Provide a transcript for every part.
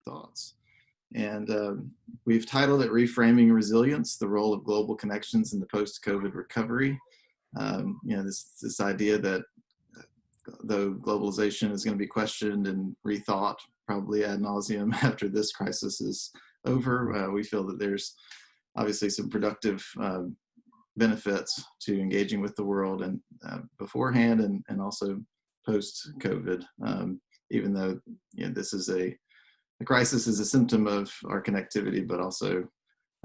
thoughts. And we've titled it Reframing Resilience, the Role of Global Connections in the Post-COVID Recovery. This idea that though globalization is going to be questioned and rethought probably ad nauseum after this crisis is over, we feel that there's obviously some productive benefits to engaging with the world and beforehand and also post-COVID, even though this is the crisis is a symptom of our connectivity, but also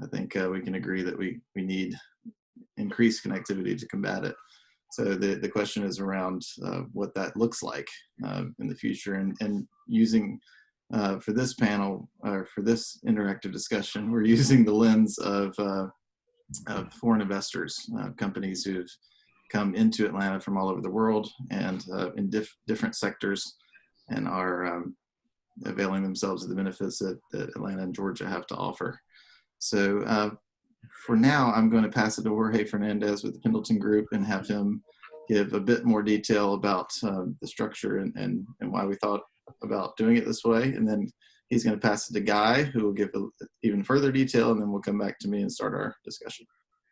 I think we can agree that we need increased connectivity to combat it. So the question is around what that looks like in the future, and using for this panel or for this interactive discussion, we're using the lens of foreign investors, companies who've come into Atlanta from all over the world and in different sectors, and are availing themselves of the benefits that Atlanta and Georgia have to offer. So for now, I'm going to pass it to Jorge Fernandez with the Pendleton Group and have him give a bit more detail about the structure and why we thought about doing it this way. And then he's going to pass it to Guy, who will give even further detail, and then we'll come back to me and start our discussion.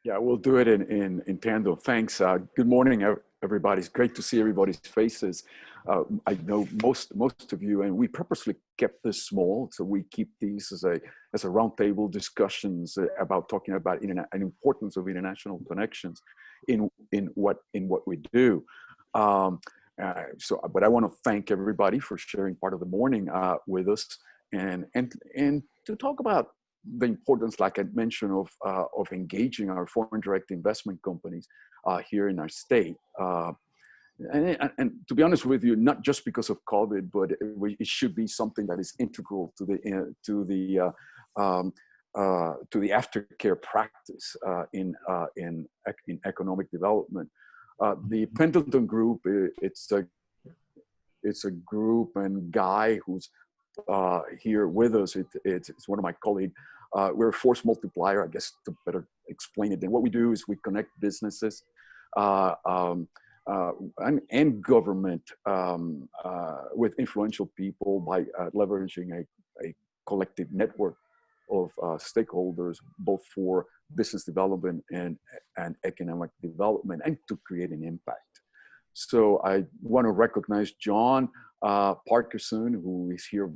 Yeah, we'll do it in tandem. Thanks. Good morning, everybody. It's great to see everybody's faces. I know most of you, and we purposely kept this small, so we keep these as a roundtable discussions about talking about an importance of international connections in what we do. But I want to thank everybody for sharing part of the morning with us, and to talk about the importance, like I mentioned, of engaging our foreign direct investment companies here in our state. And to be honest with you, not just because of COVID, but it should be something that is integral to the aftercare practice in economic development. The Pendleton Group, it's a group, and Guy, who's here with us, it's one of my colleagues. We're a force multiplier, I guess, to better explain it. And what we do is we connect businesses and government with influential people by leveraging a collective network of stakeholders, both for business development and economic development, and to create an impact. So I want to recognize John Parkinson, who is here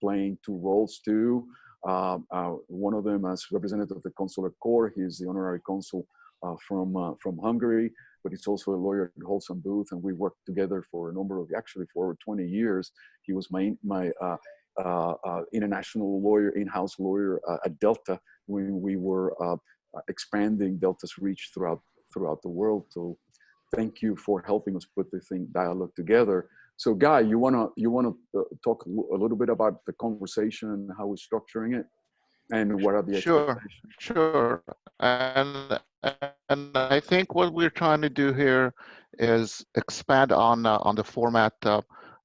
playing two roles too. One of them as representative of the Consular Corps. He's the honorary consul from Hungary, but he's also a lawyer at Holson Booth, and we worked together for a number of, actually for over 20 years. He was my international lawyer, in-house lawyer at Delta when we were expanding Delta's reach throughout the world. So thank you for helping us put the dialogue together. So Guy, you wanna talk a little bit about the conversation and how we're structuring it, and what are the expectations? Sure. And I think what we're trying to do here is expand on the format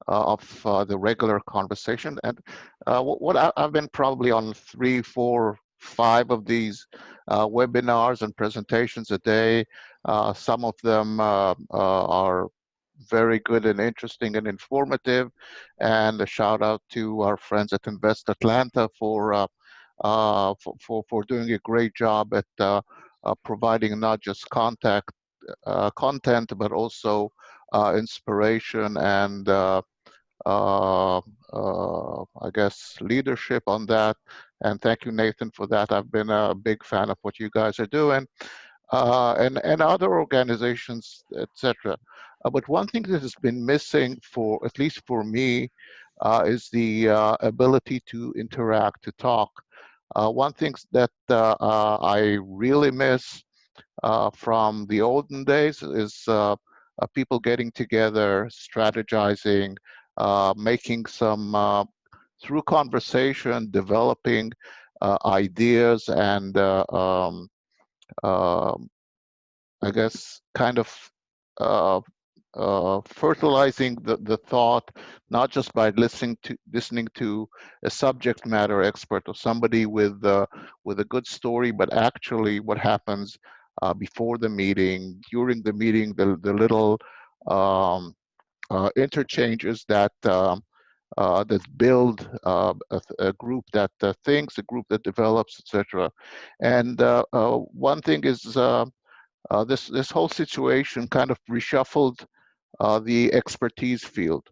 of the regular conversation. And I've been probably on 3, 4, 5 of these webinars and presentations a day. Some of them are very good and interesting and informative. And a shout out to our friends at Invest Atlanta for doing a great job at providing not just content, but also inspiration and I guess leadership on that. And thank you, Nathan, for that. I've been a big fan of what you guys are doing, and other organizations, etc. But one thing that has been missing, for at least for me, is the ability to interact, to talk. One thing that I really miss from the olden days is people getting together, strategizing, making some, through conversation, developing ideas and I guess kind of fertilizing the thought, not just by listening to a subject matter expert or somebody with a good story, but actually what happens before the meeting, during the meeting, the little interchanges that that build, a group that thinks, a group that develops, etc. And one thing is this whole situation kind of reshuffled the expertise field.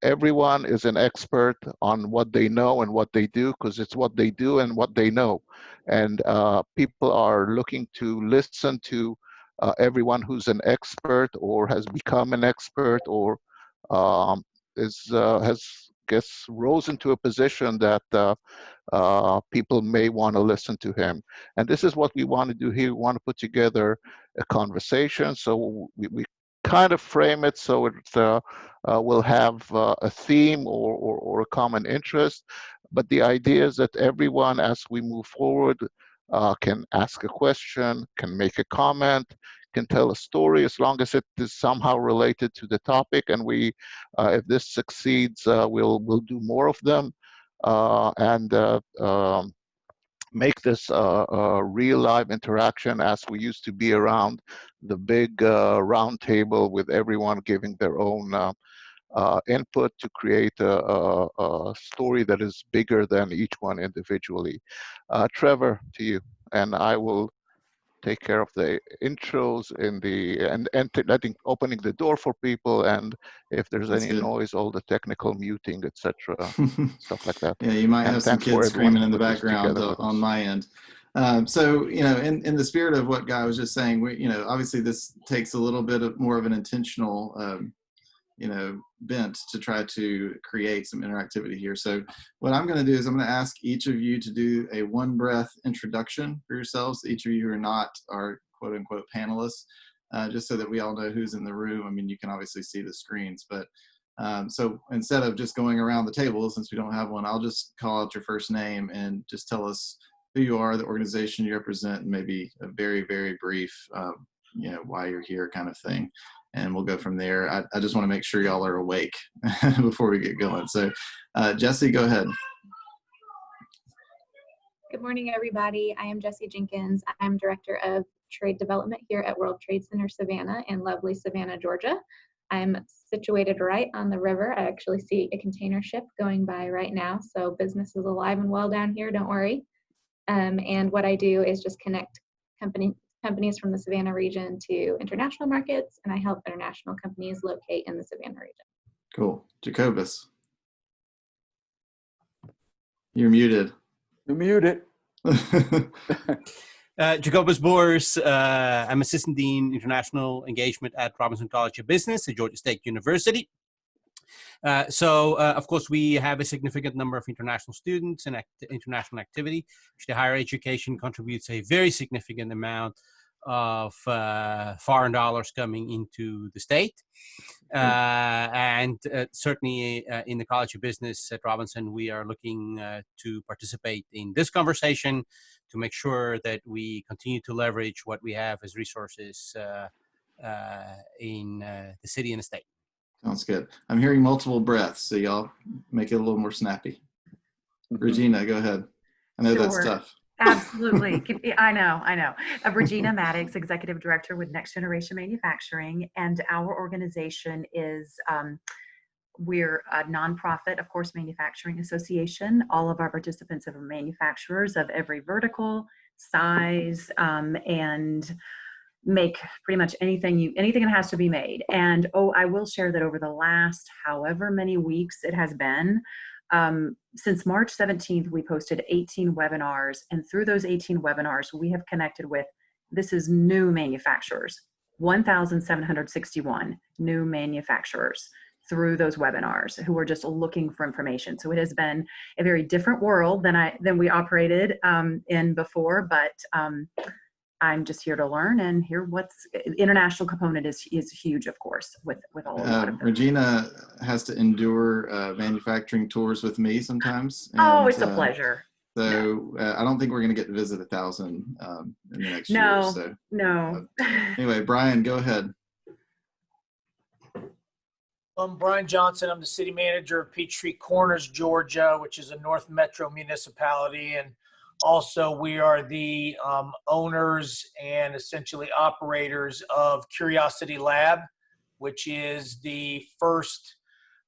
Everyone is an expert on what they know and what they do, because it's what they do and what they know. And people are looking to listen to everyone who's an expert or has become an expert or has rose into a position that people may want to listen to him. And this is what we want to do here. We want to put together a conversation. So we kind of frame it so it will have a theme or a common interest. But the idea is that everyone, as we move forward, can ask a question, can make a comment, can tell a story, as long as it is somehow related to the topic. And we, if this succeeds, we'll do more of them. And make this a real live interaction, as we used to be around the big round table with everyone giving their own input to create a story that is bigger than each one individually. Trevor, to you, and I will take care of the intros and letting, opening the door for people, and if there's That's any good. noise, all the technical muting, etc., stuff like that. Yeah, you might And have some thanks for kids everyone screaming who in the put this background together with on us. my end. So, you know, in the spirit of what Guy was just saying, we, you know, obviously this takes a little bit of more of an intentional, you know, bent to try to create some interactivity here. So what I'm going to do is I'm going to ask each of you to do a one breath introduction for yourselves. Each of you who are not our quote unquote panelists, just so that we all know who's in the room. I mean, you can obviously see the screens, but so instead of just going around the table, since we don't have one, I'll just call out your first name and just tell us who you are, the organization you represent, and maybe a very, very brief, you know, why you're here kind of thing. And we'll go from there. I just want to make sure y'all are awake before we get going. So Jesse, go ahead. Good morning, everybody. I am Jessie Jenkins. I'm Director of Trade Development here at World Trade Center Savannah in lovely Savannah, Georgia. I'm situated right on the river. I actually see a container ship going by right now. So business is alive and well down here, don't worry. And what I do is just connect companies from the Savannah region to international markets, and I help international companies locate in the Savannah region. Cool. Jacobus. You're muted. You're muted. Jacobus Boers, I'm Assistant Dean International Engagement at Robinson College of Business at Georgia State University. Of course, we have a significant number of international students and international activity, which the higher education contributes a very significant amount of foreign dollars coming into the state. Certainly in the College of Business at Robinson, we are looking to participate in this conversation to make sure that we continue to leverage what we have as resources in the city and the state. Sounds good. I'm hearing multiple breaths, so y'all make it a little more snappy. Regina, go ahead. I know that's tough. Absolutely. I know. Regina Maddox, Executive Director with Next Generation Manufacturing. And our organization is, we're a nonprofit, of course, manufacturing association. All of our participants are manufacturers of every vertical, size, and make pretty much anything that has to be made. And I will share that over the last however many weeks it has been, since March 17th, we posted 18 webinars, and through those 18 webinars, we have connected with, this is new manufacturers, 1,761 new manufacturers through those webinars who are just looking for information. So it has been a very different world than we operated in before, but I'm just here to learn and hear what's international component is huge, of course, with all of them. Regina has to endure manufacturing tours with me sometimes. And, it's a pleasure. So I don't think we're going to get to visit 1,000 in the next year. So, no. Anyway, Brian, go ahead. I'm Brian Johnson. I'm the city manager of Peachtree Corners, Georgia, which is a North Metro municipality. And also, we are the owners and essentially operators of Curiosity Lab, which is the first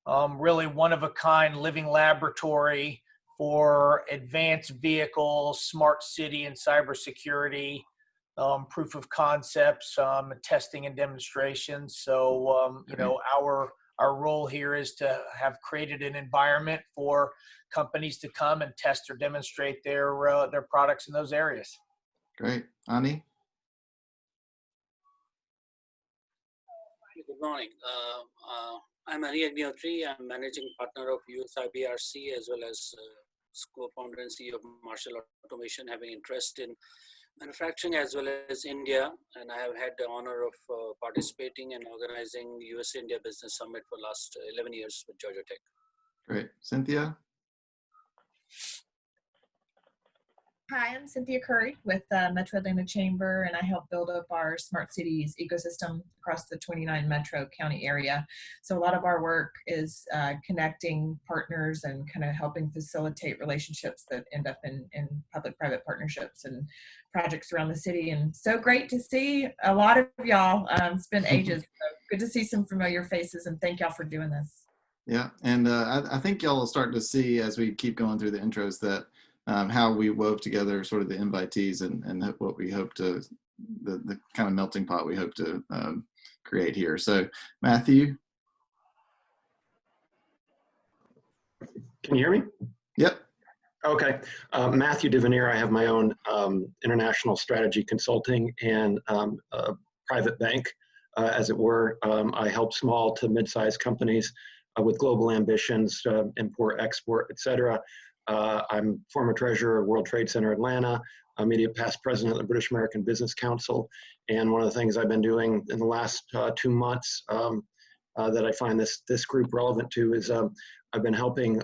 really one-of-a-kind living laboratory for advanced vehicle, smart city, and cybersecurity, proof of concepts, testing and demonstrations. So, you know, our role here is to have created an environment for companies to come and test or demonstrate their products in those areas. Great. Ani? Good morning. I'm Ani Agnihotri. I'm managing partner of USIBRC as well as co-founder and CEO of Marshall Automation, having interest in manufacturing as well as India. And I have had the honor of participating and organizing the US-India Business Summit for the last 11 years with Georgia Tech. Great. Cynthia? Hi, I'm Cynthia Curry with Metro Atlanta Chamber, and I help build up our smart cities ecosystem across the 29 Metro County area. So a lot of our work is connecting partners and kind of helping facilitate relationships that end up in public-private partnerships and projects around the city. And so great to see a lot of y'all. It's been ages. So good to see some familiar faces, and thank y'all for doing this. Yeah, and I think y'all will start to see as we keep going through the intros that how we wove together sort of the invitees and what we hope to, the kind of melting pot we hope to create here. So Matthew? Can you hear me? Yep. Okay. Matthew Devanir. I have my own international strategy consulting and private bank, as it were. I help small to mid-sized companies with global ambitions, import, export, et cetera. I'm former treasurer of World Trade Center Atlanta, immediate past president of the British American Business Council. And one of the things I've been doing in the last 2 months that I find this group relevant to is I've been helping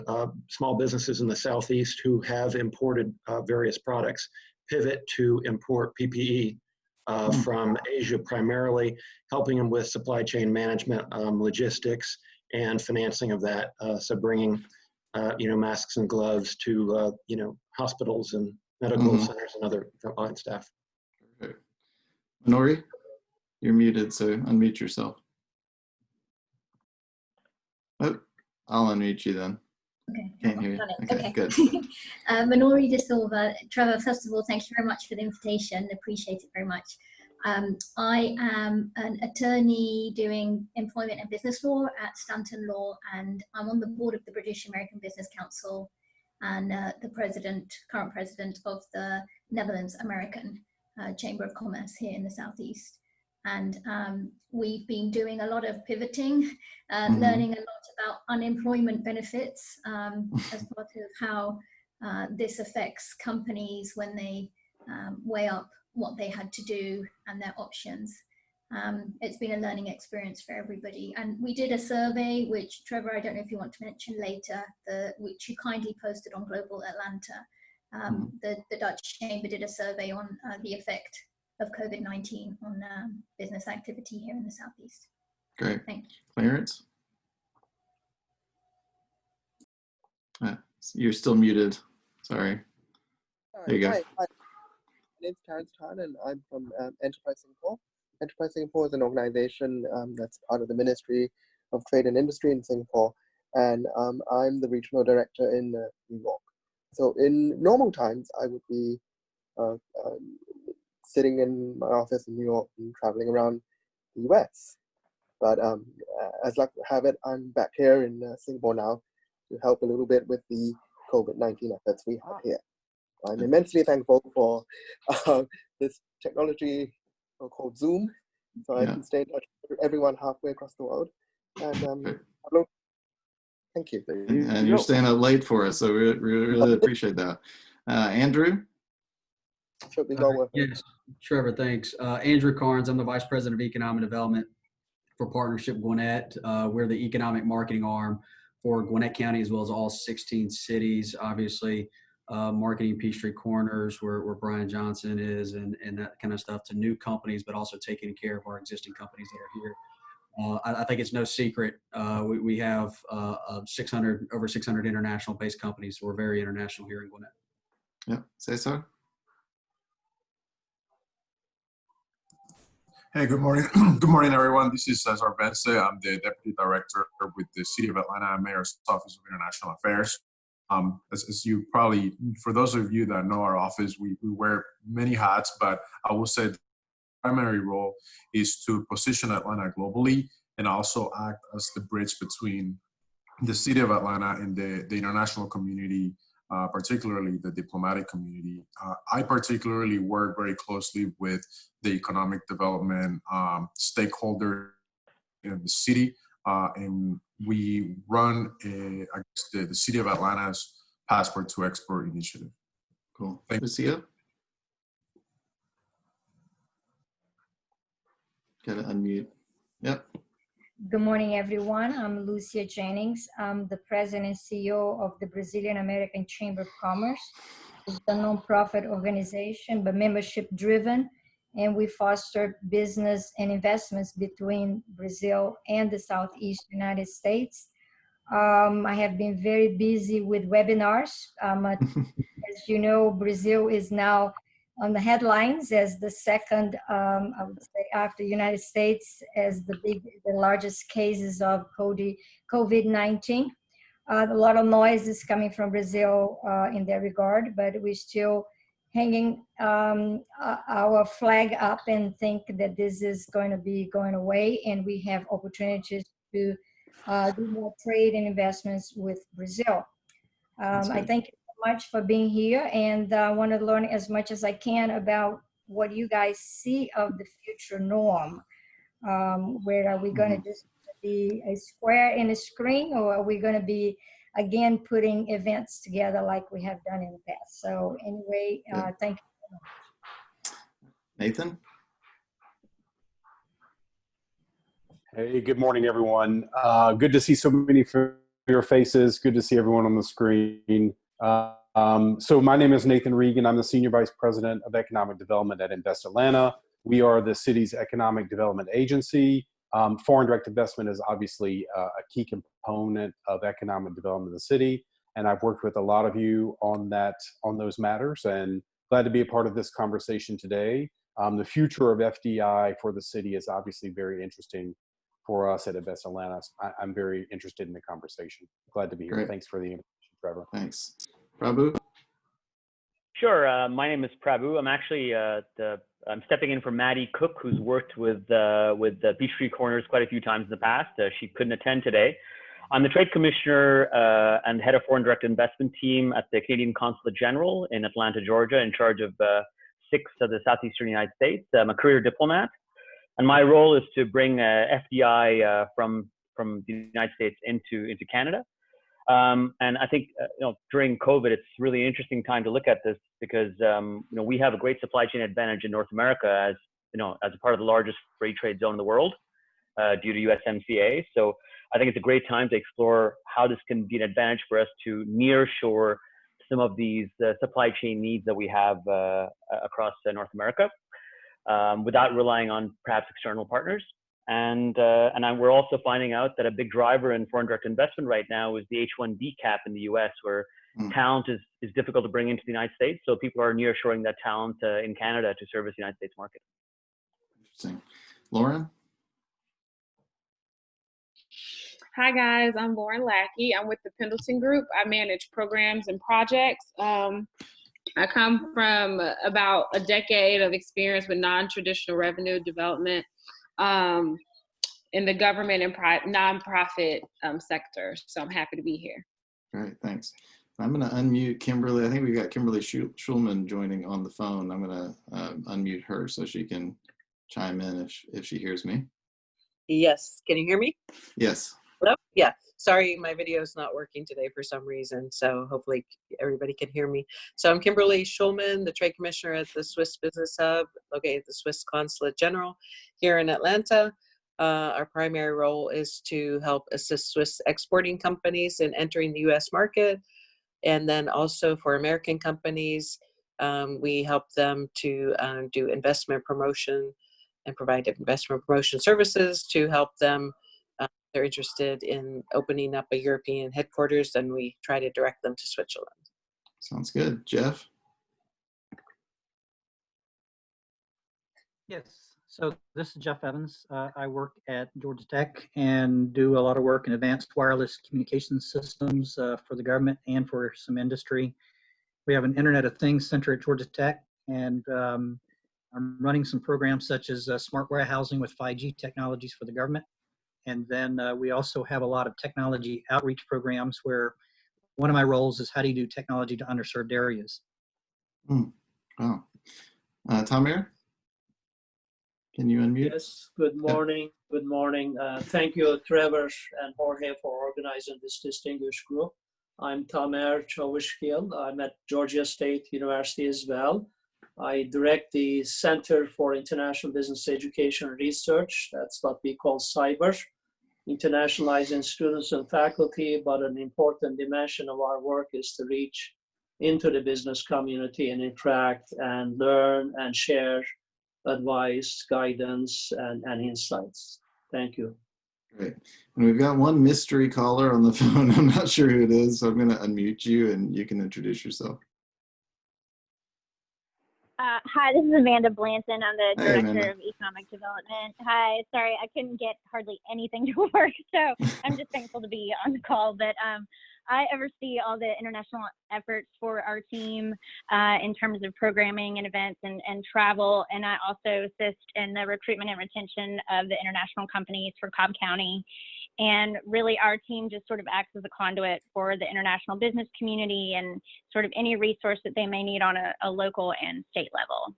small businesses in the Southeast who have imported various products pivot to import PPE from Asia primarily, helping them with supply chain management, logistics, and financing of that. So bringing masks and gloves to, hospitals and medical centers and other frontline staff. Okay. Minori, you're muted, so unmute yourself. Oh, I'll unmute you then. Okay. Can't hear you. Okay, good. Minori De Silva. Trevor, first of all, thank you very much for the invitation. Appreciate it very much. I am an attorney doing employment and business law at Stanton Law, and I'm on the board of the British American Business Council and the current president of the Netherlands American Chamber of Commerce here in the Southeast. And we've been doing a lot of pivoting, learning a lot about unemployment benefits as part of how this affects companies when they weigh up what they had to do and their options. It's been a learning experience for everybody. And we did a survey, which Trevor, I don't know if you want to mention later, which you kindly posted on Global Atlanta. The Dutch Chamber did a survey on the effect of COVID-19 on business activity here in the Southeast. Great. Thank you. Clarence? You're still muted. Sorry. There you go. Hi. My name's Clarence Tan, and I'm from Enterprise Singapore. Enterprise Singapore is an organization that's part of the Ministry of Trade and Industry in Singapore, and I'm the regional director in New York. So in normal times, I would be sitting in my office in New York and traveling around the US. But as luck would have it, I'm back here in Singapore now to help a little bit with the COVID-19 efforts we have here. I'm immensely thankful for this technology called Zoom, so I can stay in touch with everyone halfway across the world. And hello. Thank you. And you're staying up late for us, so we really appreciate that. Andrew? Yes, Trevor, thanks. Andrew Carnes, I'm the Vice President of Economic Development for Partnership Gwinnett. We're the economic marketing arm for Gwinnett County as well as all 16 cities, obviously. Marketing Peachtree Corners, where Brian Johnson is, and that kind of stuff, to new companies, but also taking care of our existing companies that are here. I think it's no secret. We have over 600 international-based companies, so we're very international here in Gwinnett. Yeah, say so. Hey, good morning. Good morning, everyone. This is Cesar Vence. I'm the Deputy Director with the City of Atlanta Mayor's Office of International Affairs. As you probably, for those of you that know our office, we wear many hats, but I will say the primary role is to position Atlanta globally and also act as the bridge between the City of Atlanta and the international community, particularly the diplomatic community. I particularly work very closely with the economic development stakeholders in the city, and we run the City of Atlanta's Passport to Export initiative. Cool. Lucia? Gotta unmute. Yep. Good morning, everyone. I'm Lucia Jennings. I'm the president and CEO of the Brazilian American Chamber of Commerce. It's a nonprofit organization, but membership driven, and we foster business and investments between Brazil and the Southeast United States. I have been very busy with webinars. As you know, Brazil is now on the headlines as the second, I would say, after United States, as the largest cases of COVID-19. A lot of noise is coming from Brazil in that regard, but we're still hanging our flag up and think that this is going to be going away, and we have opportunities to do more trade and investments with Brazil. I thank you so much for being here, and I want to learn as much as I can about what you guys see of the future norm. Where are we going to just be a square in a screen, or are we going to be again putting events together like we have done in the past? So anyway, thank you so much. Nathan? Hey, good morning, everyone. Good to see so many familiar faces. Good to see everyone on the screen. So my name is Nathan Regan. I'm the Senior Vice President of Economic Development at Invest Atlanta. We are the city's economic development agency. Foreign direct investment is obviously a key component of economic development in the city, and I've worked with a lot of you on those matters, and glad to be a part of this conversation today. The future of FDI for the city is obviously very interesting for us at Invest Atlanta. I'm very interested in the conversation. Glad to be here. Great. Thanks for the invitation, Trevor. Thanks. Prabhu? Sure. My name is Prabhu. I'm actually I'm stepping in for Maddie Cook, who's worked with the Peachtree Corners quite a few times in the past. She couldn't attend today. I'm the Trade Commissioner and Head of Foreign Direct Investment Team at the Canadian Consulate General in Atlanta, Georgia, in charge of 6 of the Southeastern United States. I'm a career diplomat, and my role is to bring FDI from the United States into Canada. And I think during COVID, it's really an interesting time to look at this because we have a great supply chain advantage in North America as a part of the largest free trade zone in the world due to USMCA. So I think it's a great time to explore how this can be an advantage for us to nearshore some of these supply chain needs that we have across North America without relying on perhaps external partners. And we're also finding out that a big driver in foreign direct investment right now is the H-1B cap in the U.S., where talent is difficult to bring into the United States. So people are nearshoring that talent in Canada to service the United States market. Interesting. Lauren? Hi, guys. I'm Lauren Lackey. I'm with the Pendleton Group. I manage programs and projects. I come from about a decade of experience with non-traditional revenue development in the government and nonprofit sector. So I'm happy to be here. Great, thanks. I'm going to unmute Kimberly. I think we've got Kimberly Schulman joining on the phone. I'm going to unmute her so she can chime in if she hears me. Yes. Can you hear me? Yes. Hello? Yeah. Sorry, my video is not working today for some reason, so hopefully everybody can hear me. So I'm Kimberly Schulman, the Trade Commissioner at the Swiss Business Hub, located at the Swiss Consulate General here in Atlanta. Our primary role is to help assist Swiss exporting companies in entering the U.S. market, and then also for American companies, we help them to do investment promotion and provide investment promotion services to help them. They're interested in opening up a European headquarters, and we try to direct them to Switzerland. Sounds good. Jeff? Yes. So this is Jeff Evans. I work at Georgia Tech and do a lot of work in advanced wireless communication systems for the government and for some industry. We have an Internet of Things center at Georgia Tech, and I'm running some programs such as smart warehousing with 5G technologies for the government. And then we also have a lot of technology outreach programs where one of my roles is how do you do technology to underserved areas. Wow. Tom Mayer? Can you unmute? Yes, good morning. Good morning. Thank you, Trevor and Jorge, for organizing this distinguished group. I'm Tamer Chavuşkil. I'm at Georgia State University as well. I direct the Center for International Business Education and Research. That's what we call CYBER, internationalizing students and faculty, but an important dimension of our work is to reach into the business community and interact and learn and share advice, guidance, and insights. Thank you. Great. And we've got one mystery caller on the phone. I'm not sure who it is, so I'm going to unmute you and you can introduce yourself. Hi, this is Amanda Blanton. I'm the Hey, Director Amanda. of Economic Development. Hi, sorry, I couldn't get hardly anything to work, so I'm just thankful to be on the call. But I oversee all the international efforts for our team in terms of programming and events and travel, and I also assist in the recruitment and retention of the international companies for Cobb County. And really our team just sort of acts as a conduit for the international business community and sort of any resource that they may need on a local and state level.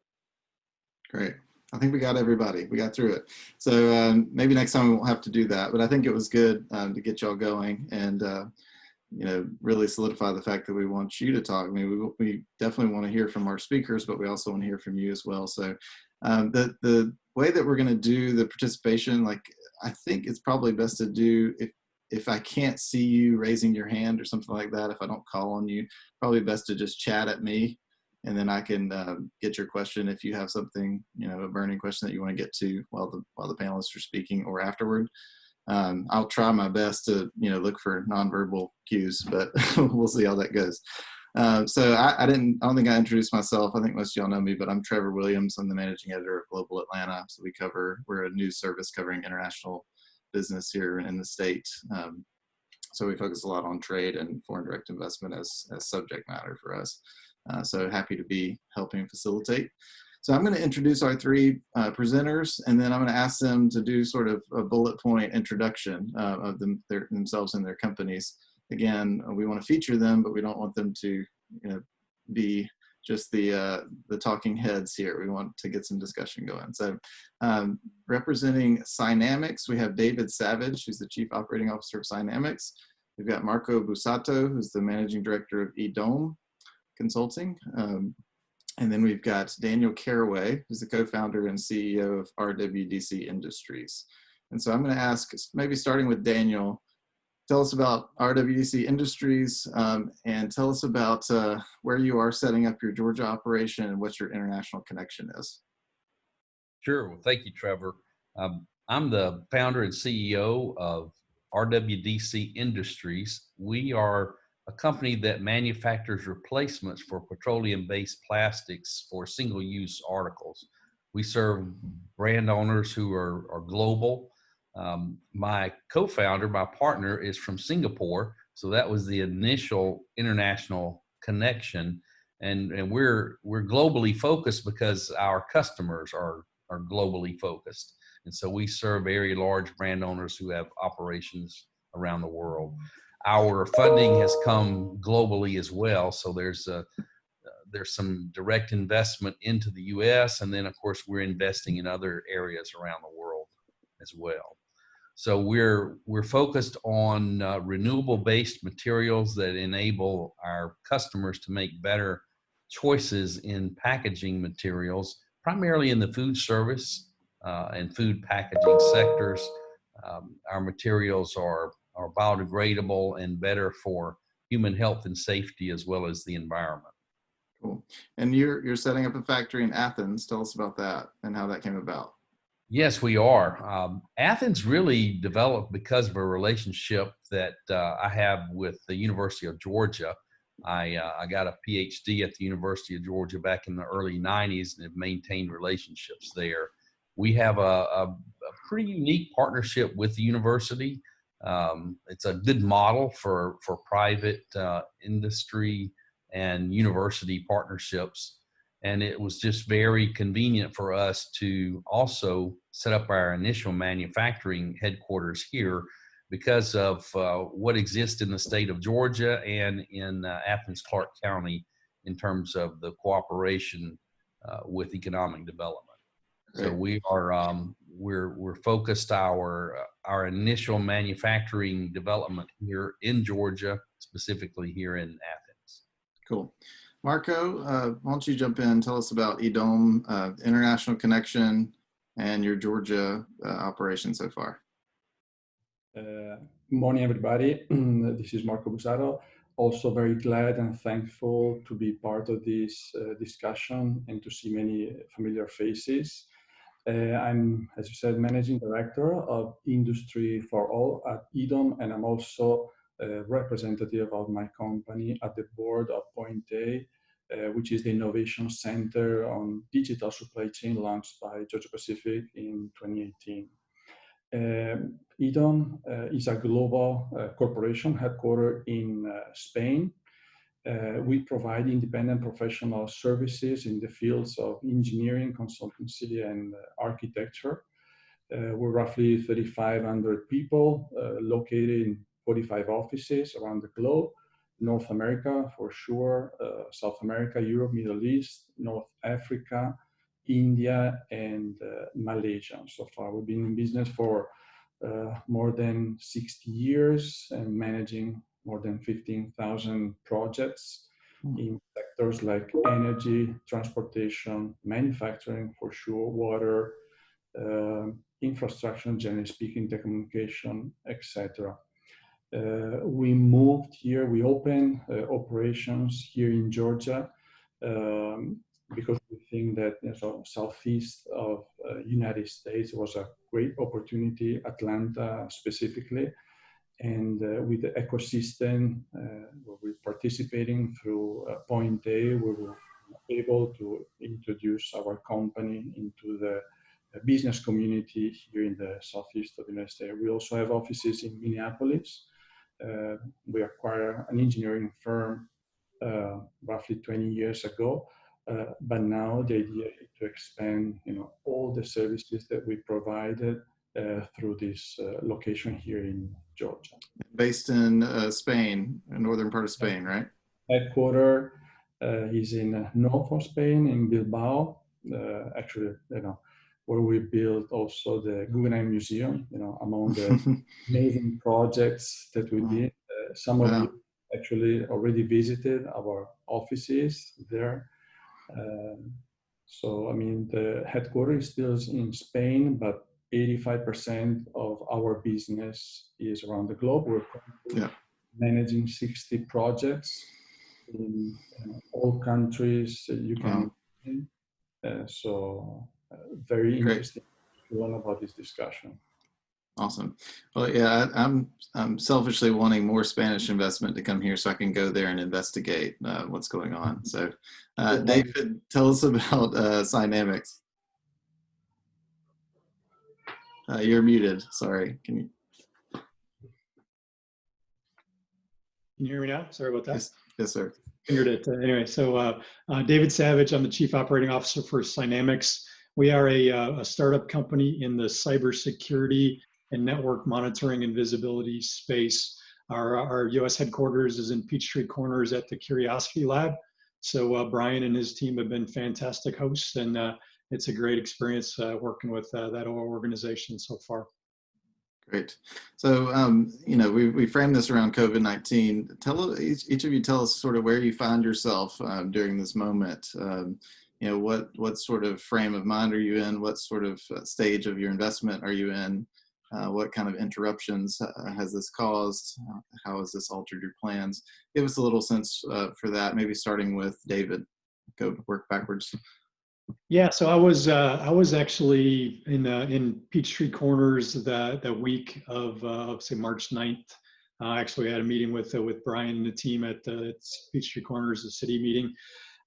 Great. I think we got everybody. We got through it. So maybe next time we won't have to do that, but I think it was good to get y'all going and you know, really solidify the fact that we want you to talk. I mean, we definitely want to hear from our speakers, but we also want to hear from you as well. So the way that we're going to do the participation, like, I think it's probably best to do if I can't see you raising your hand or something like that, if I don't call on you, probably best to just chat at me and then I can get your question if you have something, you know, a burning question that you want to get to while the panelists are speaking or afterward. I'll try my best to, you know, look for nonverbal cues, but we'll see how that goes. So I don't think I introduced myself. I think most of y'all know me, but I'm Trevor Williams. I'm the managing editor of Global Atlanta. So we're a news service covering international business here in the state. So we focus a lot on trade and foreign direct investment as subject matter for us. So happy to be helping facilitate. So I'm going to introduce our three presenters, and then I'm going to ask them to do sort of a bullet point introduction of themselves and their companies. Again, we want to feature them, but we don't want them to, you know, be just the talking heads here. We want to get some discussion going. So representing Cynamics, we have David Savage, who's the Chief Operating Officer of Cynamics. We've got Marco Busato, who's the Managing Director of eDome Consulting. And then we've got Daniel Caraway, who's the co-founder and CEO of RWDC Industries. And so I'm going to ask, maybe starting with Daniel, tell us about RWDC Industries and tell us about where you are setting up your Georgia operation and what your international connection is. Sure. Well, thank you, Trevor. I'm the founder and CEO of RWDC Industries. We are a company that manufactures replacements for petroleum-based plastics for single-use articles. We serve brand owners who are global. My co-founder, my partner, is from Singapore, so that was the initial international connection. And we're globally focused because our customers are globally focused. And so we serve very large brand owners who have operations around the world. Our funding has come globally as well, so there's some direct investment into the U.S., and then of course we're investing in other areas around the world as well. So we're focused on renewable-based materials that enable our customers to make better choices in packaging materials, primarily in the food service and food packaging sectors. Our materials are biodegradable and better for human health and safety as well as the environment. Cool. And you're setting up a factory in Athens. Tell us about that and how that came about. Yes, we are. Athens really developed because of a relationship that I have with the University of Georgia. I got a PhD at the University of Georgia back in the early 90s and have maintained relationships there. we have a pretty unique partnership with the university. It's a good model for private industry and university partnerships. And it was just very convenient for us to also set up our initial manufacturing headquarters here because of what exists in the state of Georgia and in Athens-Clarke County in terms of the cooperation with economic development. So we are we're focused our initial manufacturing development here in Georgia, specifically here in Athens. Cool. Marco, why don't you jump in and tell us about EDOM, international connection, and your Georgia operation so far. Good morning, everybody. This is Marco Busaro. Also very glad and thankful to be part of this discussion and to see many familiar faces. I'm, as you said, Managing Director of Industry for All at EDOM, and I'm also a representative of my company at the board of Point A, which is the Innovation Center on Digital Supply Chain launched by Georgia Pacific in 2018. EDOM is a global corporation headquartered in Spain. We provide independent professional services in the fields of engineering, consultancy, and architecture. We're roughly 3,500 people located in 45 offices around the globe. North America, for sure, South America, Europe, Middle East, North Africa, India, and Malaysia. So far, we've been in business for more than 60 years and managing more than 15,000 projects in sectors like energy, transportation, manufacturing, for sure, water, infrastructure, generally speaking, telecommunication, etc. We moved here, we opened operations here in Georgia because we think that southeast of United States was a great opportunity, Atlanta specifically, and with the ecosystem where we're participating through Point A, we were able to introduce our company into the business community here in the southeast of the United States. We also have offices in Minneapolis. We acquired an engineering firm roughly 20 years ago, but now the idea is to expand, all the services that we provided through this location here in Georgia. Based in Spain, the northern part of Spain, right? Headquarter is in north of Spain, in Bilbao. Actually, where we built also the Guggenheim Museum, among the amazing projects that we did. Some of you actually already visited our offices there. So, I mean, the headquarters is still in Spain, but 85% of our business is around the globe. We're managing 60 projects in all countries you can imagine. So, very interesting to learn about this discussion. Awesome. Well, yeah, I'm selfishly wanting more Spanish investment to come here so I can go there and investigate what's going on. So, David, tell us about Cynamics. You're muted. Sorry. Can you hear me now? Sorry about that. Yes, sir. Figured it. Anyway, so David Savage, I'm the Chief Operating Officer for Cynamics. We are a startup company in the cybersecurity and network monitoring and visibility space. Our US headquarters is in Peachtree Corners at the Curiosity Lab. So Brian and his team have been fantastic hosts, and it's a great experience working with that organization so far. Great. So, we framed this around COVID-19. Each of you tell us sort of where you find yourself during this moment. What sort of frame of mind are you in? What sort of stage of your investment are you in? What kind of interruptions has this caused? How has this altered your plans? Give us a little sense for that, maybe starting with David. Go work backwards. Yeah, so I was actually in Peachtree Corners the week of say March 9th. Actually, I had a meeting with Brian and the team at Peachtree Corners, the city meeting.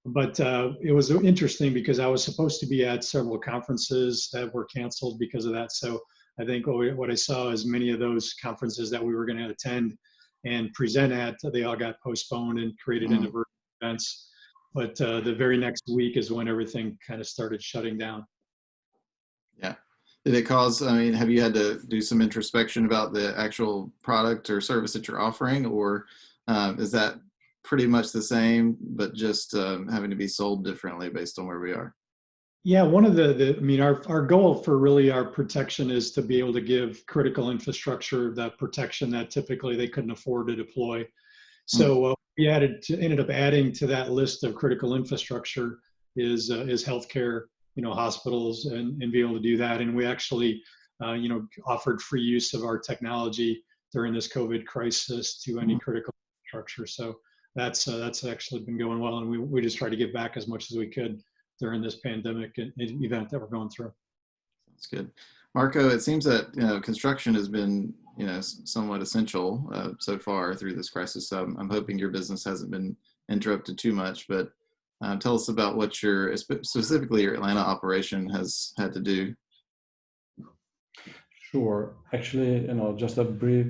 But it was interesting because I was supposed to be at several conferences that were canceled because of that. So I think what I saw is many of those conferences that we were going to attend and present at, they all got postponed and created into virtual events. But the very next week is when everything kind of started shutting down. Yeah. Did it cause, I mean, have you had to do some introspection about the actual product or service that you're offering, or is that pretty much the same, but just having to be sold differently based on where we are? Yeah, one of I mean, our goal for really our protection is to be able to give critical infrastructure that protection that typically they couldn't afford to deploy. So we ended up adding to that list of critical infrastructure is healthcare, hospitals, and be able to do that. And we actually, offered free use of our technology during this COVID crisis to any critical infrastructure. So that's actually been going well, and we just try to give back as much as we could during this pandemic event that we're going through. That's good. Marco, it seems that construction has been somewhat essential so far through this crisis. So I'm hoping your business hasn't been interrupted too much, but tell us about what specifically your Atlanta operation has had to do. Sure. Actually, just a brief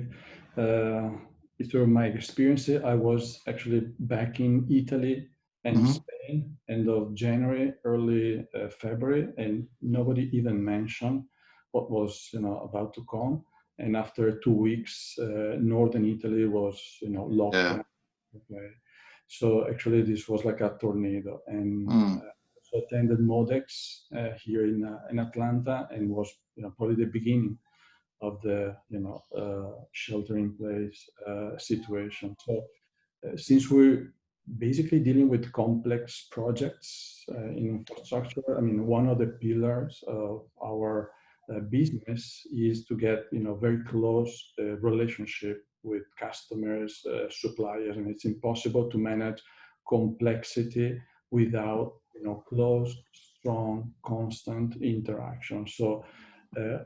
history of my experience. I was actually back in Italy and Spain end of January, early February, and nobody even mentioned what was about to come. And after 2 weeks, northern Italy was locked down. Okay. So actually, this was like a tornado, and so attended Modex here in Atlanta, and was probably the beginning of the shelter-in-place situation. So since we're basically dealing with complex projects in infrastructure, I mean, one of the pillars of our business is to get very close relationship with customers, suppliers, and it's impossible to manage complexity without close, strong, constant interaction. So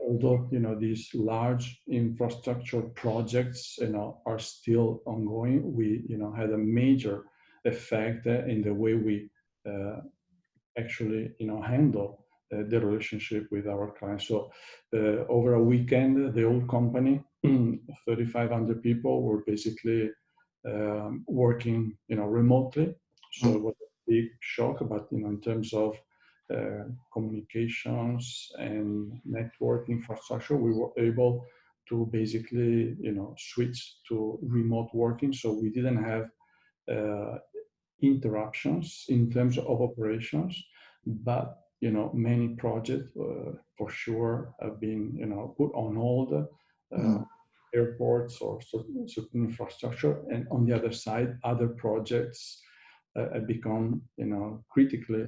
although these large infrastructure projects are still ongoing, we had a major effect in the way we actually handle the relationship with our clients. So over a weekend, the whole company, 3,500 people, were basically working remotely. So it was a big shock, but in terms of communications and network infrastructure, we were able to basically switch to remote working. So we didn't have interruptions in terms of operations, but many projects for sure have been put on hold. Airports or certain infrastructure, and on the other side, other projects have become critically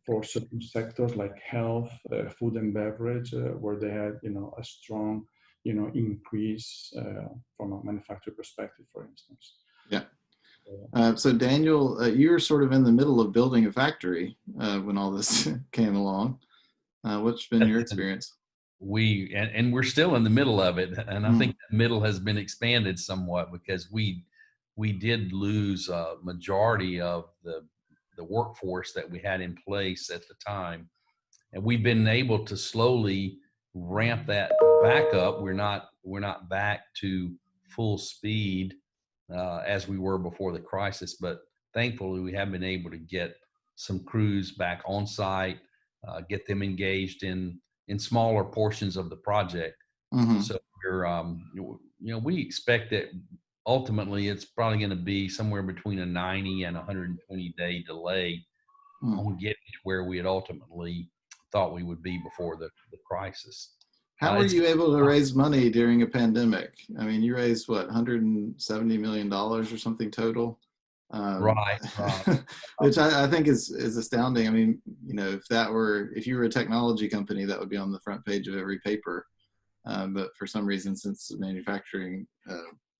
for certain sectors like health, food and beverage, where they had a strong increase from a manufacturing perspective, for instance. Yeah. So Daniel, you were sort of in the middle of building a factory when all this came along. What's been your experience? And we're still in the middle of it, and I think the middle has been expanded somewhat because we did lose a majority of the workforce that we had in place at the time, and we've been able to slowly ramp that back up. We're not back to full speed as we were before the crisis, but thankfully we have been able to get some crews back on site, get them engaged in smaller portions of the project. So we're we expect that ultimately it's probably going to be somewhere between a 90 and 120 day delay on getting to where we had ultimately thought we would be before the crisis. How were you able to raise money during a pandemic? I mean, you raised what, $170 million or something total? Right. Which I think is astounding. I mean, if you were a technology company, that would be on the front page of every paper. But for some reason, since the manufacturing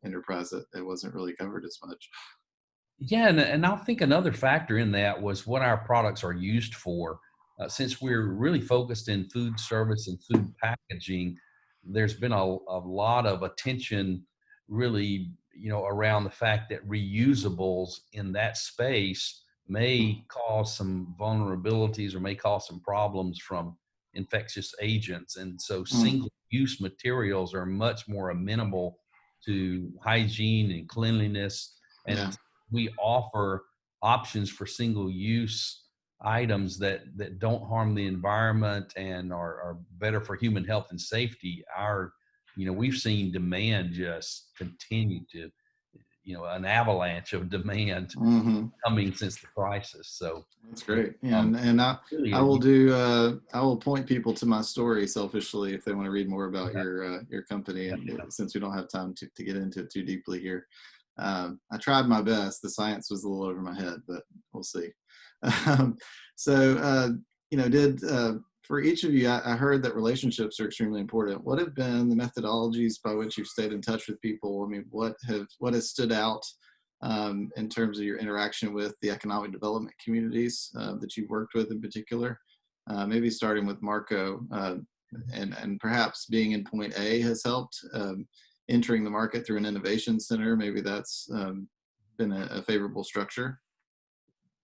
enterprise, it wasn't really covered as much. Yeah, and I think another factor in that was what our products are used for. Since we're really focused in food service and food packaging, there's been a lot of attention really, around the fact that reusables in that space may cause some vulnerabilities or may cause some problems from infectious agents. And so single-use materials are much more amenable to hygiene and cleanliness. And we offer options for single-use items that don't harm the environment and are better for human health and safety. We've seen demand just continue to, an avalanche of demand coming since the crisis. So that's great. Yeah, and I will point people to my story selfishly if they want to read more about your company. And since we don't have time to get into it too deeply here, I tried my best. The science was a little over my head, but we'll see. For each of you, I heard that relationships are extremely important. What have been the methodologies by which you've stayed in touch with people? I mean, what has stood out in terms of your interaction with the economic development communities that you've worked with in particular? Maybe starting with Marco, and perhaps being in point A has helped. Entering the market through an innovation center, maybe that's been a favorable structure.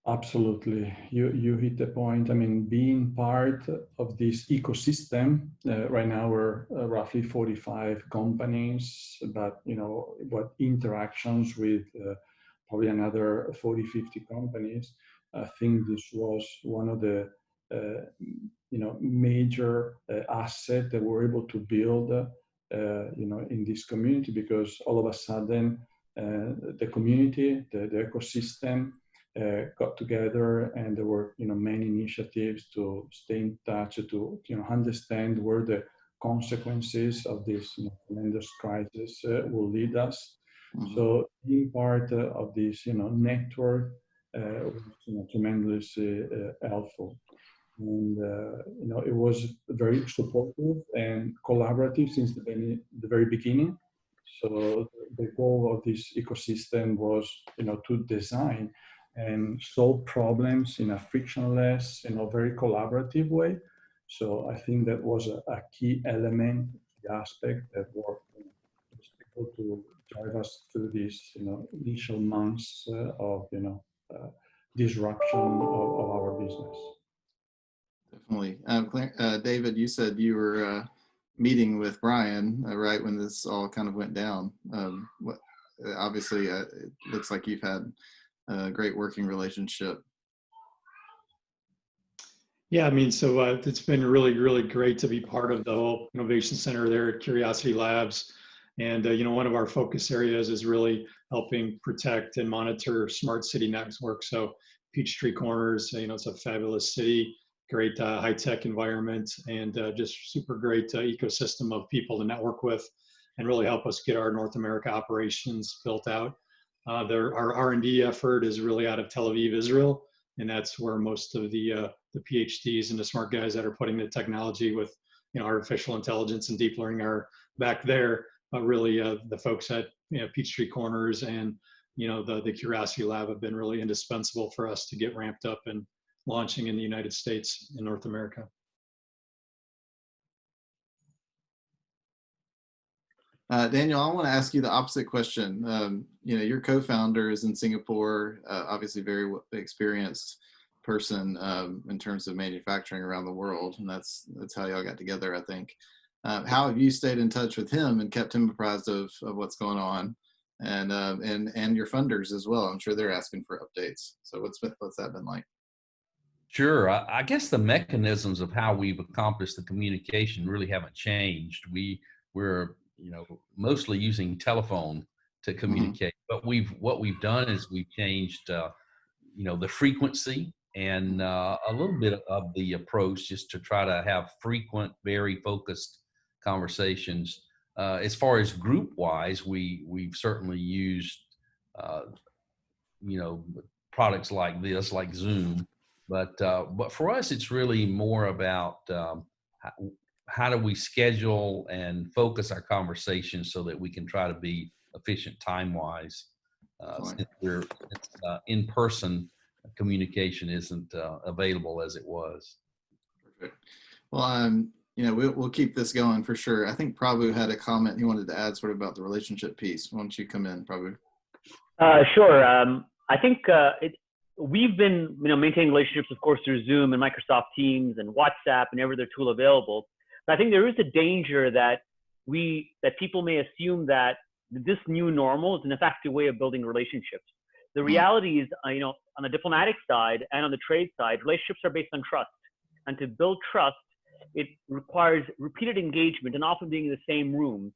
Absolutely. You hit the point. I mean, being part of this ecosystem, right now we're roughly 45 companies, but, what interactions with probably another 40, 50 companies. I think this was one of the, major asset that we're able to build, in this community, because all of a sudden the community, the ecosystem, got together, and there were many initiatives to stay in touch, to understand where the consequences of this tremendous crisis will lead us. So being part of this network was tremendously helpful, and it was very supportive and collaborative since the very beginning. So the goal of this ecosystem was to design and solve problems in a frictionless, very collaborative way. So I think that was a key element, the aspect that was able to drive us through these, initial months of, disruption of our business. Definitely. David, you said you were meeting with Brian right when this all kind of went down. Obviously, it looks like you've had a great working relationship. Yeah, I mean, so it's been really, really great to be part of the whole innovation center there at Curiosity Labs. And, one of our focus areas is really helping protect and monitor smart city networks. So Peachtree Corners, it's a fabulous city, great high-tech environment, and just super great ecosystem of people to network with and really help us get our North America operations built out. Our R&D effort is really out of Tel Aviv, Israel, and that's where most of the PhDs and the smart guys that are putting the technology with artificial intelligence and deep learning are back there. But really, the folks at Peachtree Corners and the Curiosity Lab have been really indispensable for us to get ramped up and launching in the United States and North America. Daniel, I want to ask you the opposite question. Your co-founder is in Singapore, obviously very experienced person in terms of manufacturing around the world, and that's how y'all got together, I think. How have you stayed in touch with him and kept him apprised of what's going on, and your funders as well? I'm sure they're asking for updates. So what's that been like? Sure. I guess the mechanisms of how we've accomplished the communication really haven't changed. We're mostly using telephone to communicate, but what we've done is we've changed the frequency and a little bit of the approach, just to try to have frequent, very focused conversations. As far as group wise, we've certainly used products like this, like Zoom, but for us it's really more about how do we schedule and focus our conversations so that we can try to be efficient time-wise. Since in-person communication isn't available as it was. Perfect. Well, we'll keep this going for sure. I think Prabhu had a comment he wanted to add sort of about the relationship piece. Why don't you come in, Prabhu? Sure. I think we've been maintaining relationships, of course, through Zoom and Microsoft Teams and WhatsApp and every other tool available. But I think there is a danger that people may assume that this new normal is an effective way of building relationships. The reality is, on the diplomatic side and on the trade side, relationships are based on trust. And to build trust, it requires repeated engagement and often being in the same room.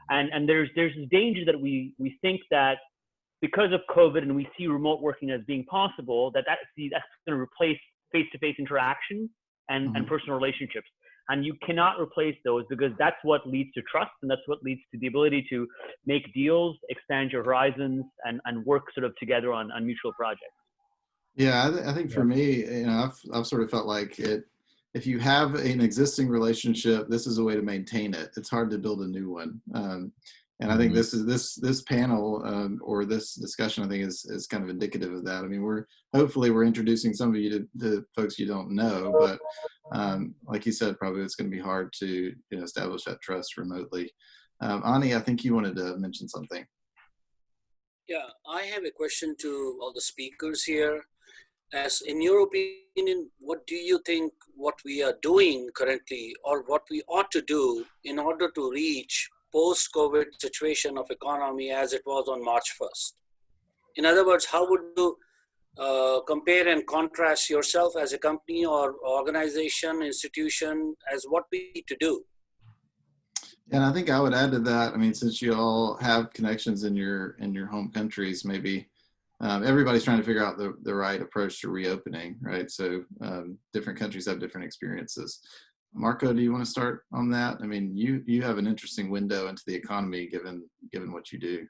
And there's this danger that we think that because of COVID and we see remote working as being possible, that's going to replace face-to-face interaction and personal relationships. And you cannot replace those, because that's what leads to trust, and that's what leads to the ability to make deals, expand your horizons, and work sort of together on mutual projects. Yeah, I think for me, I've sort of felt like if you have an existing relationship, this is a way to maintain it. It's hard to build a new one. And I think this panel or this discussion, I think is kind of indicative of that. I mean, hopefully we're introducing some of you to folks you don't know, but like you said, probably it's going to be hard to establish that trust remotely. Ani, I think you wanted to mention something. Yeah, I have a question to all the speakers here. As in your opinion, what do you think what we are doing currently, or what we ought to do in order to reach post-COVID situation of economy as it was on March 1st? In other words, how would you compare and contrast yourself as a company or organization, institution, as what we need to do? And I think I would add to that, I mean, since you all have connections in your home countries, maybe everybody's trying to figure out the right approach to reopening, right? So different countries have different experiences. Marco, do you want to start on that? I mean, you have an interesting window into the economy given what you do.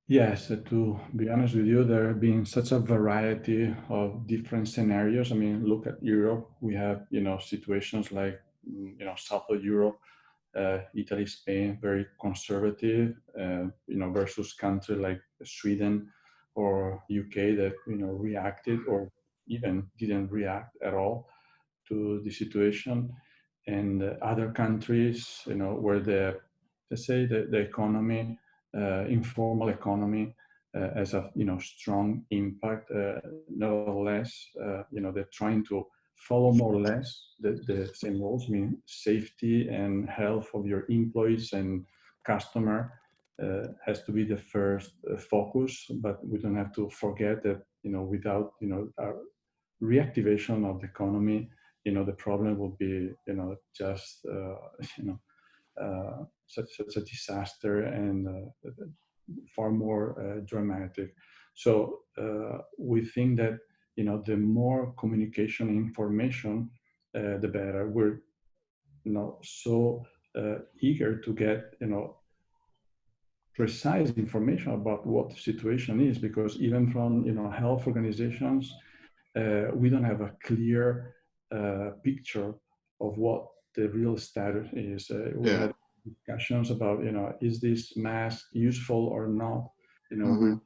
Yes, to be honest with you, there have been such a variety of different scenarios. I mean, look at Europe. We have, situations like, south of Europe, Italy, Spain, very conservative, versus countries like Sweden or UK that, reacted or even didn't react at all to the situation. And other countries, where let's say the economy, informal economy, has a strong impact. Nevertheless, they're trying to follow more or less the same rules. I mean, safety and health of your employees and customer has to be the first focus. But we don't have to forget that without our reactivation of the economy, the problem will be just such a disaster and far more dramatic. So we think that the more communication information, the better. We're so eager to get precise information about what the situation is, because even from health organizations, we don't have a clear picture of what the real status is. We had discussions about, is this mask useful or not? We're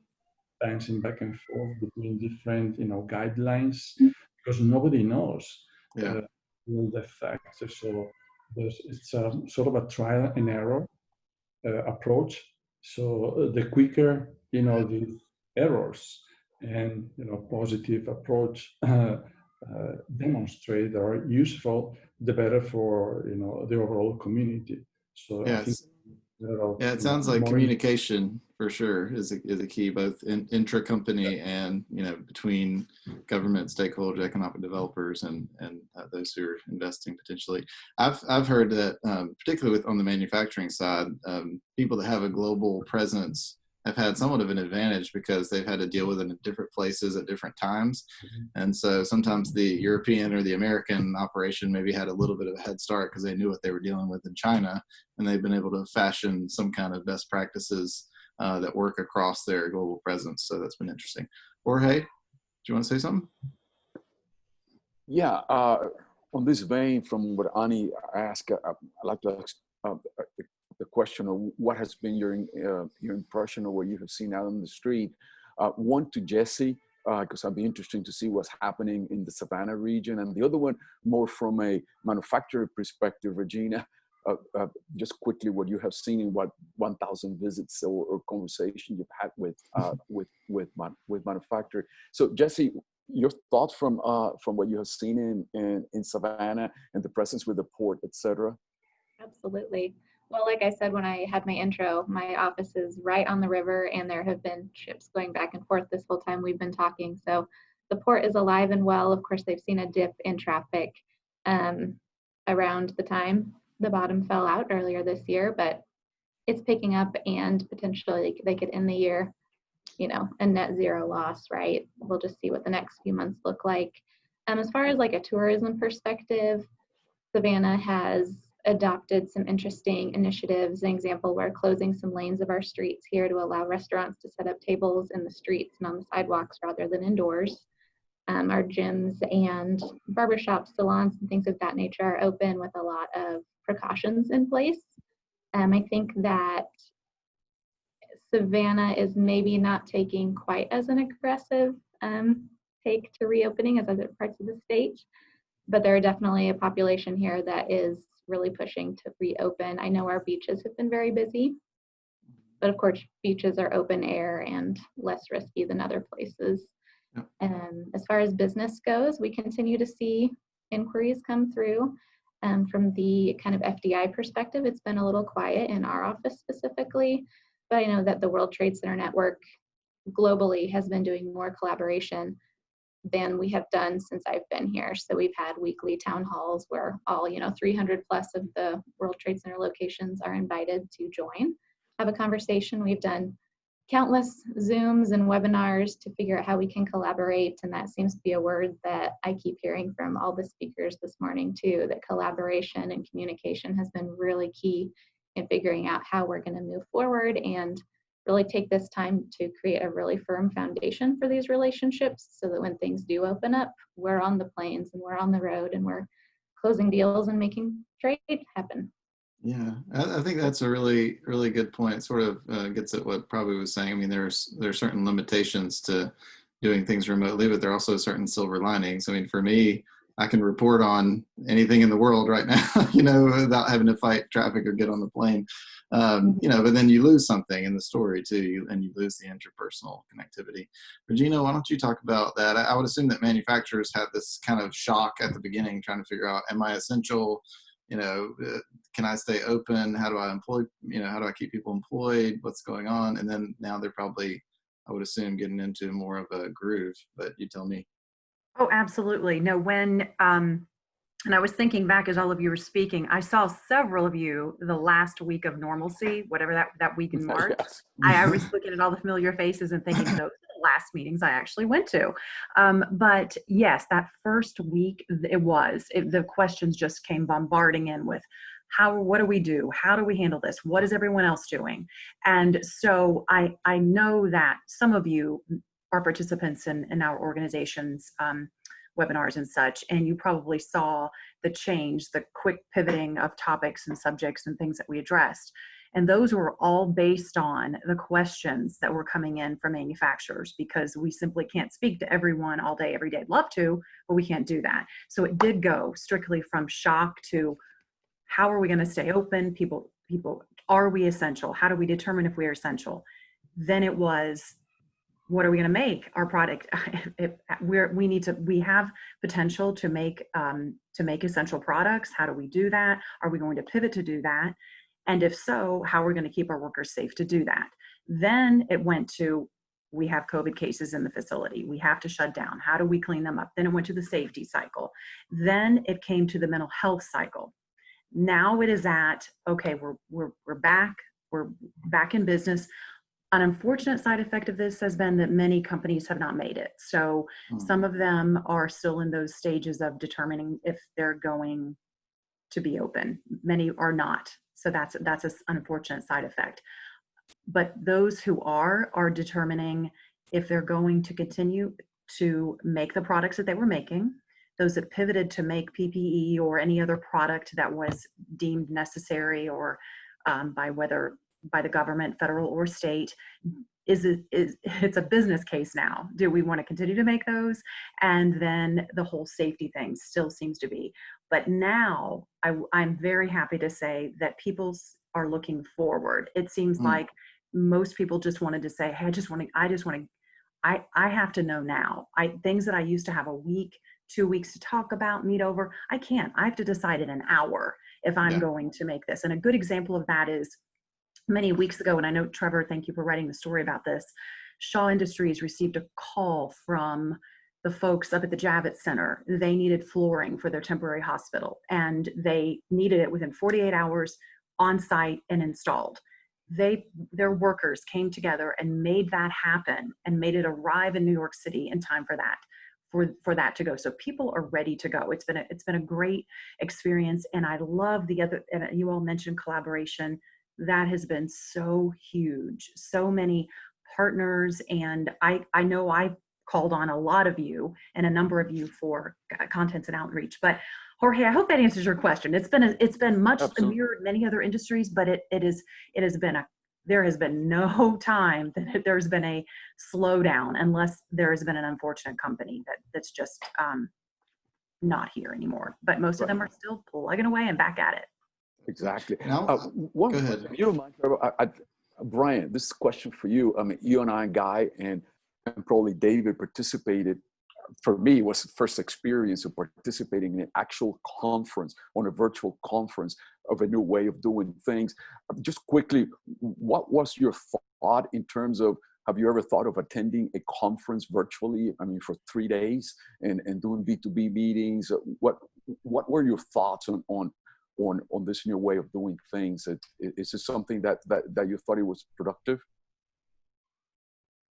bouncing back and forth between different, guidelines, because nobody knows the effects. So it's a sort of a trial and error approach. So the quicker, the errors and positive approach demonstrate or are useful, the better for the overall community. So I think it sounds like communication for sure is a key, both intra-company and between government stakeholders, economic developers, and those who are investing potentially. I've heard that particularly on the manufacturing side, people that have a global presence have had somewhat of an advantage because they've had to deal with it in different places at different times. And so sometimes the European or the American operation maybe had a little bit of a head start because they knew what they were dealing with in China, and they've been able to fashion some kind of best practices that work across their global presence. So that's been interesting. Jorge, do you want to say something? Yeah, on this vein, from what Ani asked, I'd like to ask the question of what has been your impression of what you have seen out on the street. One to Jesse, because I'd be interesting to see what's happening in the Savannah region. And the other one, more from a manufacturer perspective, Regina, just quickly what you have seen in what 1,000 visits or conversation you've had with manufacturer. So Jesse, your thoughts from what you have seen in Savannah and the presence with the port, et cetera? Absolutely. Well, like I said when I had my intro, my office is right on the river, and there have been ships going back and forth this whole time we've been talking. So the port is alive and well. Of course, they've seen a dip in traffic around the time the bottom fell out earlier this year, but it's picking up, and potentially they could end the year, you know, a net zero loss, right? We'll just see what the next few months look like. As far as like a tourism perspective, Savannah has adopted some interesting initiatives. An example, we're closing some lanes of our streets here to allow restaurants to set up tables in the streets and on the sidewalks rather than indoors. Our gyms and barbershops, salons, and things of that nature are open with a lot of precautions in place. I think that Savannah is maybe not taking quite as an aggressive take to reopening as other parts of the state, but there are definitely a population here that is really pushing to reopen. I know our beaches have been very busy, but of course beaches are open air and less risky than other places. As far as business goes, we continue to see inquiries come through. From the kind of FDI perspective, it's been a little quiet in our office specifically, but I know that the World Trade Center Network globally has been doing more collaboration than we have done since I've been here. So we've had weekly town halls where all, 300 plus of the World Trade Center locations are invited to join, have a conversation. We've done countless Zooms and webinars to figure out how we can collaborate. And that seems to be a word that I keep hearing from all the speakers this morning too, that collaboration and communication has been really key in figuring out how we're going to move forward and really take this time to create a really firm foundation for these relationships so that when things do open up, we're on the planes and we're on the road and we're closing deals and making trade happen. Yeah, I think that's a really, really good point. It sort of gets at what Prabhu was saying. I mean, there's certain limitations to doing things remotely, but there are also certain silver linings. I mean, for me, I can report on anything in the world right now, without having to fight traffic or get on the plane. But then you lose something in the story too, and you lose the interpersonal connectivity. Regina, why don't you talk about that? I would assume that manufacturers had this kind of shock at the beginning, trying to figure out, am I essential? Can I stay open? How do I employ, how do I keep people employed? What's going on? And then now they're probably, I would assume, getting into more of a groove, but you tell me. Oh, absolutely. No, when, and I was thinking back as all of you were speaking, I saw several of you the last week of normalcy, whatever that week in March. Yes. I was looking at all the familiar faces and thinking those are the last meetings I actually went to. But yes, that first week, the questions just came bombarding in with, what do we do? How do we handle this? What is everyone else doing? And so I know that some of you are participants in our organization's webinars and such, and you probably saw the change, the quick pivoting of topics and subjects and things that we addressed. And those were all based on the questions that were coming in from manufacturers, because we simply can't speak to everyone all day, every day. I'd love to, but we can't do that. So it did go strictly from shock to, how are we going to stay open? People, are we essential? How do we determine if we are essential? Then it was, what are we going to make our product? We have potential to make essential products. How do we do that? Are we going to pivot to do that? And if so, how are we going to keep our workers safe to do that? Then it went to, we have COVID cases in the facility. We have to shut down. How do we clean them up? Then it went to the safety cycle. Then it came to the mental health cycle. Now it is at, okay, we're back in business. An unfortunate side effect of this has been that many companies have not made it. So some of them are still in those stages of determining if they're going to be open. Many are not. So that's an unfortunate side effect. But those who are determining if they're going to continue to make the products that they were making. Those that pivoted to make PPE or any other product that was deemed necessary or by the government, federal or state, it's a business case now. Do we want to continue to make those? And then the whole safety thing still seems to be. But now I'm very happy to say that people are looking forward. It seems like most people just wanted to say, hey, I have to know now. Things that I used to have a week, 2 weeks to talk about, meet over, I can't. I have to decide in an hour if I'm going to make this. And a good example of that is many weeks ago, and I know, Trevor, thank you for writing the story about this, Shaw Industries received a call from the folks up at the Javits Center. They needed flooring for their temporary hospital, and they needed it within 48 hours on site and installed. Their workers came together and made that happen and made it arrive in New York City in time for that to go. So people are ready to go. It's been a great experience, and I love and you all mentioned collaboration. That has been so huge. So many partners, and I know I've called on a lot of you and a number of you for contents and outreach. But Jorge, I hope that answers your question. It's been much mirrored many other industries, but there has been no time that there's been a slowdown unless there has been an unfortunate company that's just not here anymore. But most of them are still plugging away and back at it. Exactly. Go ahead. You don't mind, Trevor? Brian, this is a question for you. I mean, you and I, Guy, and probably David participated. For me, it was the first experience of participating in an actual conference, on a virtual conference of a new way of doing things. Just quickly, what was your thought in terms of, have you ever thought of attending a conference virtually? I mean, for 3 days and doing B2B meetings? What were your thoughts on this new way of doing things? Is this something that you thought it was productive?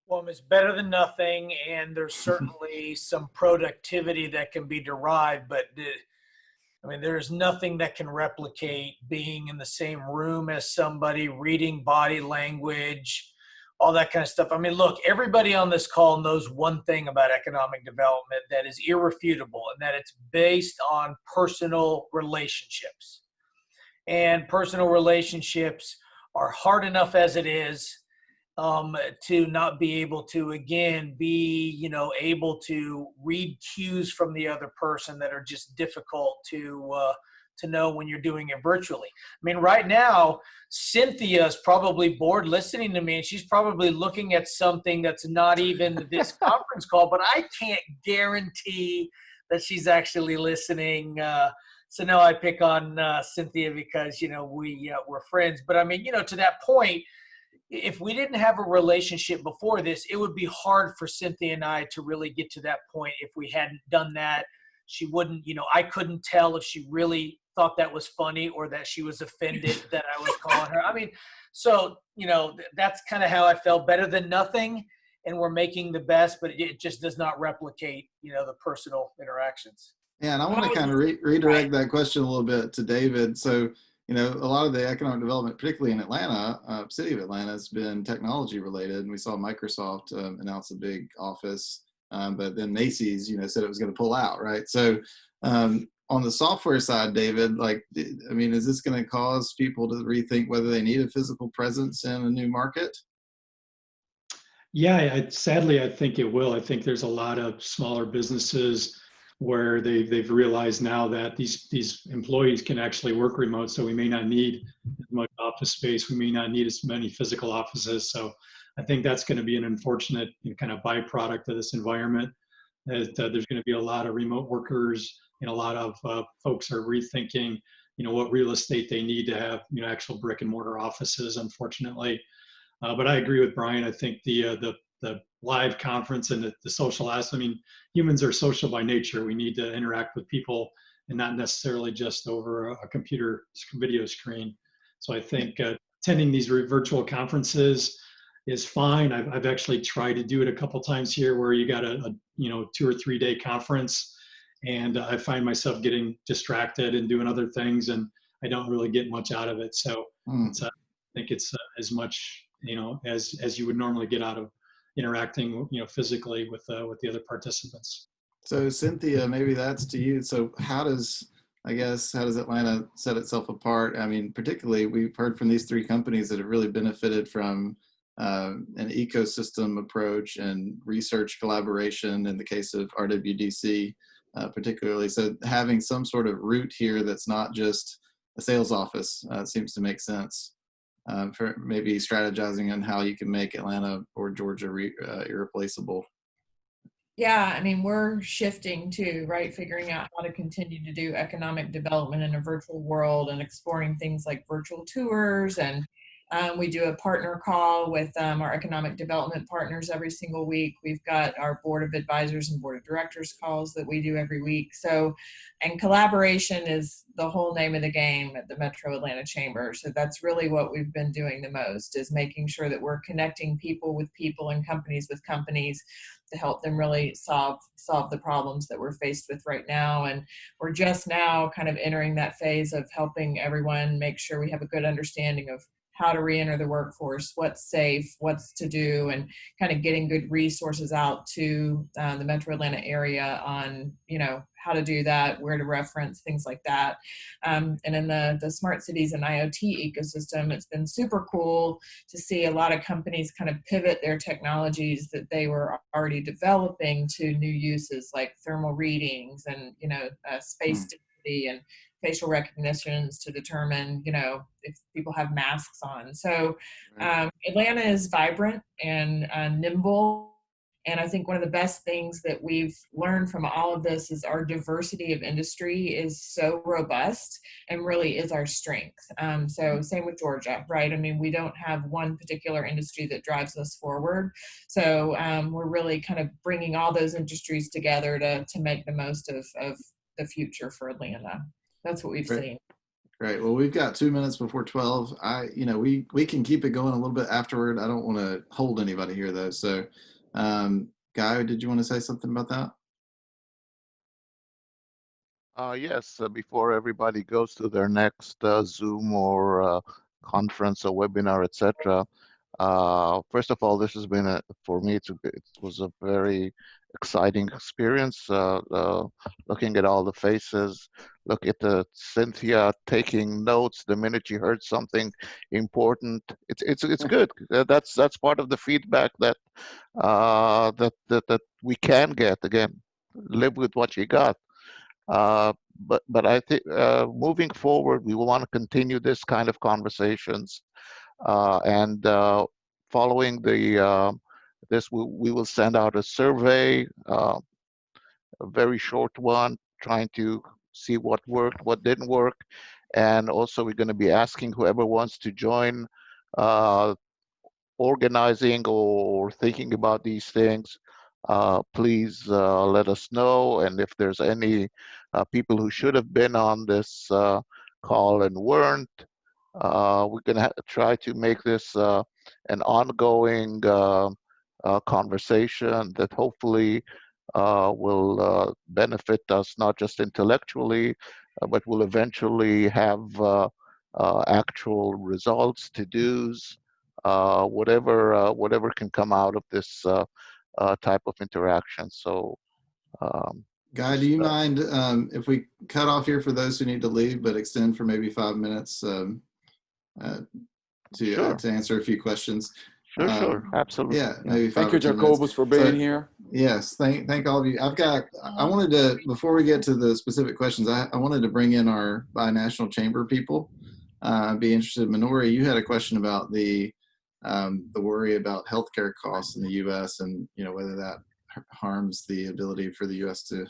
Well, it's better than nothing, and there's certainly some productivity that can be derived, but I mean, there's nothing that can replicate being in the same room as somebody, reading body language, all that kind of stuff. I mean, look, everybody on this call knows one thing about economic development that is irrefutable, and that it's based on personal relationships. And personal relationships are hard enough as it is, to not be able to, again, be, able to read cues from the other person that are just difficult to know when you're doing it virtually. I mean, right now, Cynthia is probably bored listening to me, and she's probably looking at something that's not even this conference call, but I can't guarantee that she's actually listening. So no, I pick on Cynthia because, we're friends. But I mean, to that point, if we didn't have a relationship before this, it would be hard for Cynthia and I to really get to that point. If we hadn't done that, she wouldn't, I couldn't tell if she really thought that was funny or that she was offended that I was calling her. I mean, so, that's kind of how I felt. Better than nothing. And we're making the best, but it just does not replicate, the personal interactions. Yeah, and I want to kind of redirect that question a little bit to David. So, a lot of the economic development, particularly in Atlanta, city of Atlanta, has been technology related. And we saw Microsoft announce a big office, but then Macy's, said it was going to pull out, right? So on the software side, David, is this going to cause people to rethink whether they need a physical presence in a new market? Yeah, sadly, I think it will. I think there's a lot of smaller businesses where they've realized now that these employees can actually work remote, so we may not need as much office space. We may not need as many physical offices. So I think that's going to be an unfortunate kind of byproduct of this environment. There's going to be a lot of remote workers, and a lot of folks are rethinking, what real estate they need to have, actual brick and mortar offices, unfortunately. But I agree with Brian. I think the live conference and the social aspect, humans are social by nature. We need to interact with people and not necessarily just over a computer video screen. So I think attending these virtual conferences is fine. I've actually tried to do it a couple times here where you got a 2 or 3 day conference, and I find myself getting distracted and doing other things, and I don't really get much out of it. So I think it's as much, as you would normally get out of interacting, physically with the other participants. So Cynthia, maybe that's to you. So how does Atlanta set itself apart? I mean, particularly we've heard from these 3 companies that have really benefited from an ecosystem approach and research collaboration in the case of RWDC, particularly. So having some sort of route here that's not just a sales office seems to make sense. For maybe strategizing on how you can make Atlanta or Georgia irreplaceable. Yeah, I mean, we're shifting too, right? Figuring out how to continue to do economic development in a virtual world and exploring things like virtual tours. And we do a partner call with our economic development partners every single week. We've got our board of advisors and board of directors calls that we do every week. So, and collaboration is the whole name of the game at the Metro Atlanta Chamber. So that's really what we've been doing the most, is making sure that we're connecting people with people and companies with companies to help them really solve the problems that we're faced with right now. And we're just now kind of entering that phase of helping everyone make sure we have a good understanding of how to re-enter the workforce, what's safe, what's to do, and kind of getting good resources out to the Metro Atlanta area on, you know, how to do that, where to reference, things like that. And in the smart cities and IoT ecosystem, it's been super cool to see a lot of companies kind of pivot their technologies that they were already developing to new uses like thermal readings and, you know, space density and facial recognitions to determine, you know, if people have masks on. So Atlanta is vibrant and nimble. And I think one of the best things that we've learned from all of this is our diversity of industry is so robust and really is our strength. So same with Georgia, right? I mean, we don't have one particular industry that drives us forward. So we're really kind of bringing all those industries together to make the most of the future for Atlanta. That's what we've seen. Great. Well, we've got 2 minutes before 12. We can keep it going a little bit afterward. I don't want to hold anybody here though. So, Guy, did you want to say something about that? Yes. Before everybody goes to their next Zoom or conference or webinar, etc. First of all, this has been for me. It was a very exciting experience. Looking at all the faces, look at Cynthia taking notes the minute she heard something important. It's good. That's part of the feedback that that we can get. Again, live with what you got. But I think moving forward, we will want to continue this kind of conversations. And following this, we will send out a survey, a very short one, trying to see what worked, what didn't work. And also we're going to be asking whoever wants to join organizing or thinking about these things, please let us know. And if there's any people who should have been on this call and weren't, we're going to try to make this an ongoing conversation that hopefully will benefit us not just intellectually, but will eventually have actual results, to-dos, whatever can come out of this type of interaction. So, Guy, do you mind if we cut off here for those who need to leave, but extend for maybe 5 minutes to answer a few questions? Sure, absolutely. Yeah, maybe 5 Thank you, or 10 Jacobus, minutes. for being here. Yes, thank all of you. I wanted to, before we get to the specific questions, I wanted to bring in our binational chamber people. Be interested. Minori, you had a question about the worry about healthcare costs in the U.S. and whether that harms the ability for the U.S. to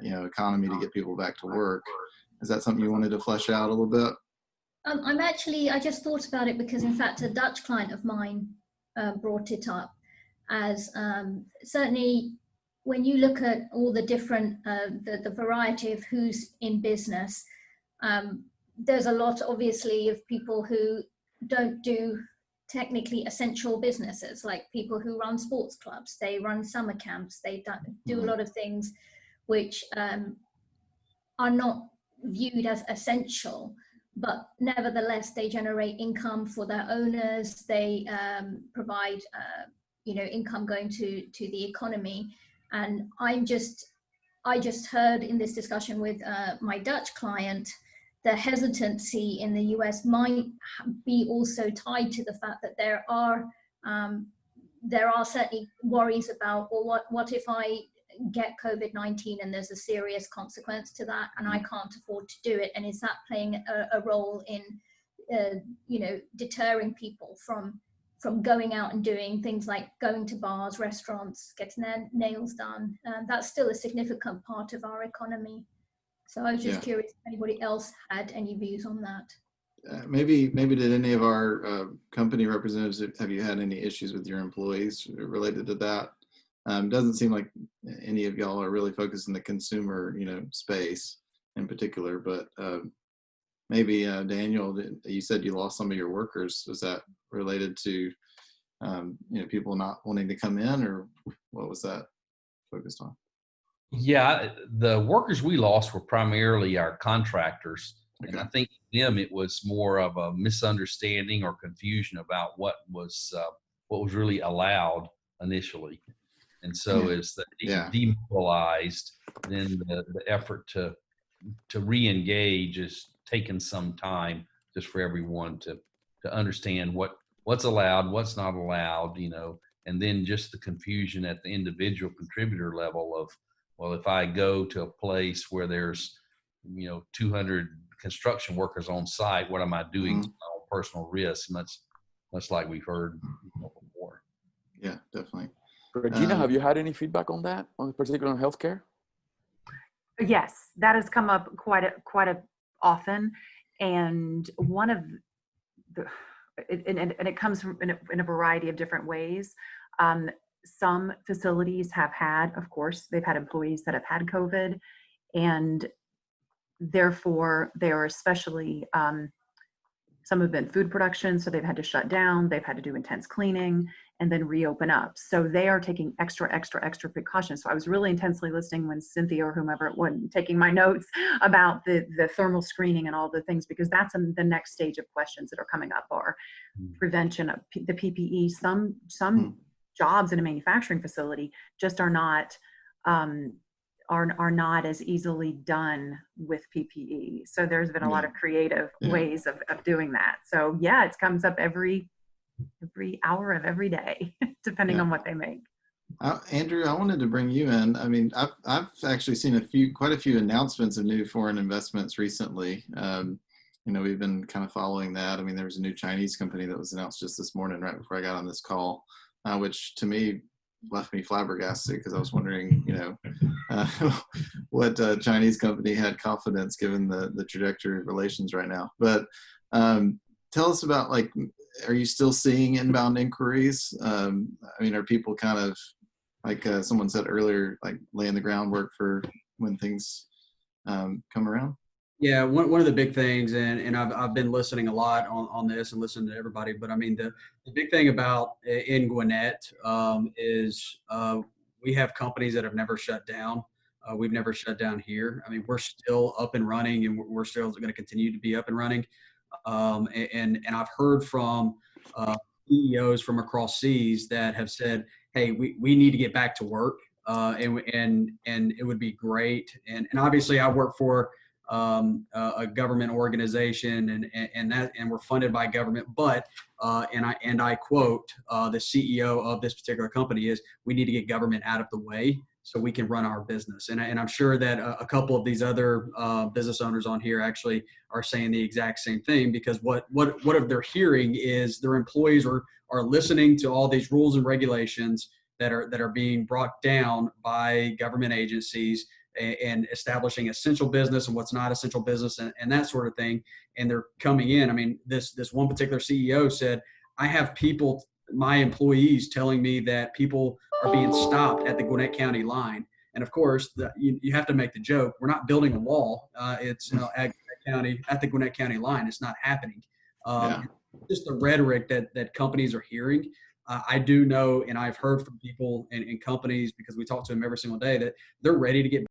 economy to get people back to work. Is that something you wanted to flesh out a little bit? I just thought about it because in fact a Dutch client of mine brought it up as certainly when you look at all the different the variety of who's in business, there's a lot obviously of people who don't do technically essential businesses, like people who run sports clubs, they run summer camps, they do a lot of things which are not viewed as essential, but nevertheless they generate income for their owners, they provide income going to the economy. And I just heard in this discussion with my Dutch client the hesitancy in the US might be also tied to the fact that there are certainly worries about, well, what if I get COVID-19 and there's a serious consequence to that and I can't afford to do it? And is that playing a role in, deterring people from going out and doing things like going to bars, restaurants, getting their nails done? That's still a significant part of our economy. So I was just curious if anybody else had any views on that. Maybe did any of our company representatives, have you had any issues with your employees related to that? Doesn't seem like any of y'all are really focused in the consumer, space in particular, but maybe Daniel, you said you lost some of your workers. Was that related to, people not wanting to come in, or what was that focused on? Yeah, the workers we lost were primarily our contractors. And I think for them it was more of a misunderstanding or confusion about what was really allowed initially. And so as they demobilized, then the effort to re-engage is taking some time just for everyone to understand what's allowed, what's not allowed, and then just the confusion at the individual contributor level of, well, if I go to a place where there's 200 construction workers on site, what am I doing to my own personal risk? Much like we've heard before. Yeah, definitely. Regina, have you had any feedback on that, particularly on healthcare? Yes, that has come up quite often, and one of it comes from in a variety of different ways. Some facilities have had, of course, they've had employees that have had COVID, and therefore they are especially, some have been food production, so they've had to shut down, they've had to do intense cleaning and then reopen up. So they are taking extra precautions. So I was really intensely listening when Cynthia or whomever it was taking my notes about the thermal screening and all the things, because that's the next stage of questions that are coming up, are prevention of the PPE. Some jobs in a manufacturing facility just are not as easily done with PPE. So there's been a lot of creative ways of doing that. So yeah, it comes up every hour of every day, depending on what they make. Andrew, I wanted to bring you in. I mean, I've actually seen quite a few announcements of new foreign investments recently. We've been kind of following that. I mean, there was a new Chinese company that was announced just this morning, right before I got on this call, which to me left me flabbergasted, because I was wondering, what Chinese company had confidence given the trajectory of relations right now. But tell us about, are you still seeing inbound inquiries? I mean, are people kind of, like someone said earlier, laying the groundwork for when things come around? Yeah, one of the big things, and I've been listening a lot on this and listening to everybody, but I mean, the big thing about in Gwinnett is we have companies that have never shut down. We've never shut down here. I mean, we're still up and running, and we're still going to continue to be up and running. And I've heard from CEOs from across seas that have said, hey, we need to get back to work, and it would be great. And obviously I work for a government organization, and we're funded by government, but and I quote the CEO of this particular company is, we need to get government out of the way so we can run our business. And I'm sure that a couple of these other business owners on here actually are saying the exact same thing, because what they're hearing is their employees are listening to all these rules and regulations that are being brought down by government agencies, and establishing essential business and what's not essential business, and that sort of thing. And they're coming in. I mean, this one particular CEO said, I have people, my employees, telling me that people are being stopped at the Gwinnett County line. And of course, you have to make the joke, we're not building a wall. It's at the Gwinnett County line. It's not happening. Just the rhetoric that companies are hearing. I do know, and I've heard from people in companies, because we talk to them every single day, that they're ready to get